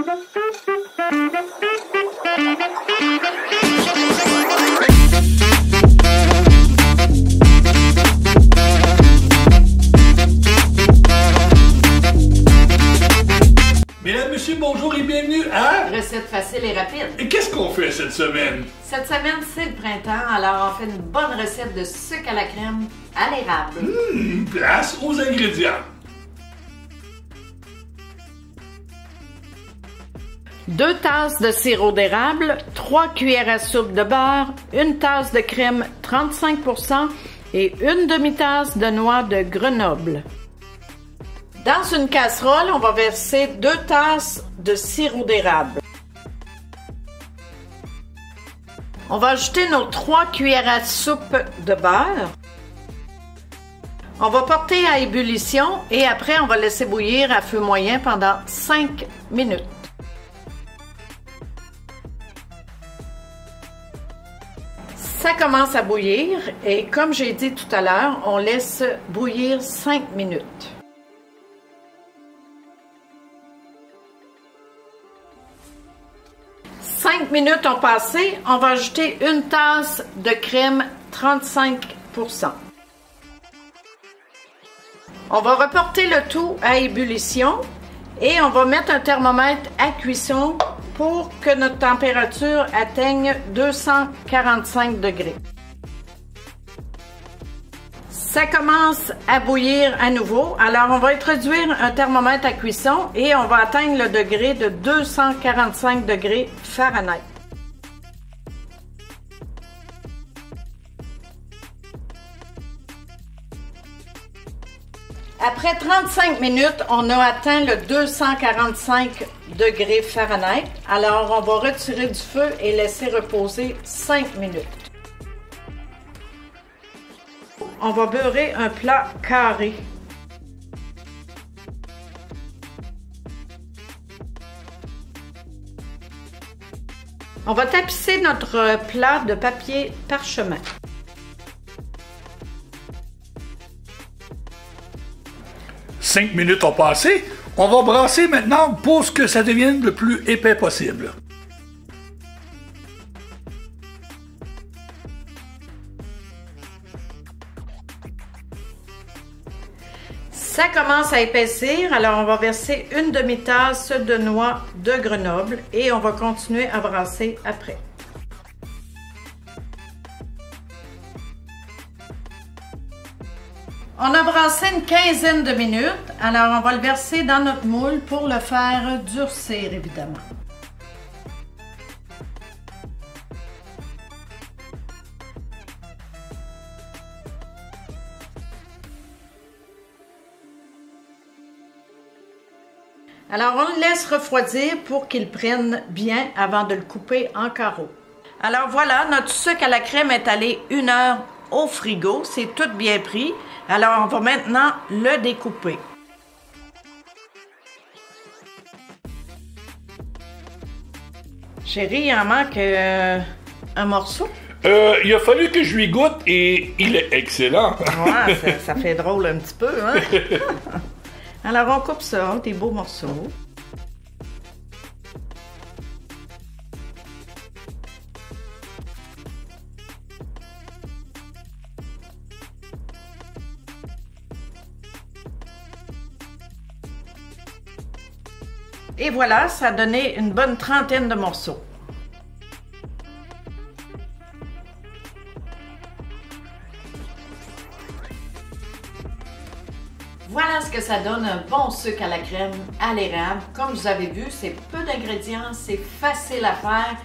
Mesdames, Messieurs, bonjour et bienvenue à... Recette facile et rapide. Et qu'est-ce qu'on fait cette semaine? Cette semaine, c'est le printemps, alors on fait une bonne recette de sucre à la crème à l'érable. Place aux ingrédients. 2 tasses de sirop d'érable, 3 cuillères à soupe de beurre, 1 tasse de crème 35% et 1 demi-tasse de noix de Grenoble. Dans une casserole, on va verser 2 tasses de sirop d'érable. On va ajouter nos 3 cuillères à soupe de beurre. On va porter à ébullition et après, on va laisser bouillir à feu moyen pendant 5 minutes. Ça commence à bouillir et comme j'ai dit tout à l'heure, on laisse bouillir 5 minutes. Cinq minutes ont passé, on va ajouter 1 tasse de crème 35%. On va reporter le tout à ébullition et on va mettre un thermomètre à cuisson pour que notre température atteigne 245 degrés. Ça commence à bouillir à nouveau, alors on va introduire un thermomètre à cuisson et on va atteindre le degré de 245 degrés Fahrenheit. Après 35 minutes, on a atteint le 245 degrés Fahrenheit. Alors, on va retirer du feu et laisser reposer 5 minutes. On va beurrer un plat carré. On va tapisser notre plat de papier parchemin. Cinq minutes ont passé. On va brasser maintenant pour que ça devienne le plus épais possible. Ça commence à épaissir, alors on va verser 1 demi-tasse de noix de Grenoble et on va continuer à brasser après. On a brassé une quinzaine de minutes, alors on va le verser dans notre moule pour le faire durcir évidemment. Alors on le laisse refroidir pour qu'il prenne bien avant de le couper en carreaux. Alors voilà, notre sucre à la crème est allé 1 heure au frigo, c'est tout bien pris. Alors, on va maintenant le découper. Chérie, il en manque un morceau. Il a fallu que je lui goûte et il est excellent. Ouais, ça fait drôle un petit peu, hein? Alors, on coupe ça, des beaux morceaux. Et voilà, ça a donné une bonne trentaine de morceaux. Voilà ce que ça donne, un bon sucre à la crème à l'érable. Comme vous avez vu, c'est peu d'ingrédients, c'est facile à faire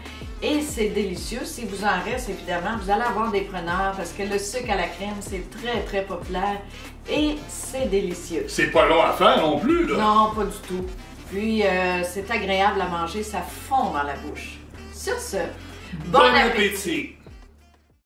et c'est délicieux. Si vous en reste, évidemment, vous allez avoir des preneurs parce que le sucre à la crème, c'est très, très populaire et c'est délicieux. C'est pas long à faire non plus, là. Non, pas du tout. Puis, c'est agréable à manger, ça fond dans la bouche. Sur ce, bon appétit!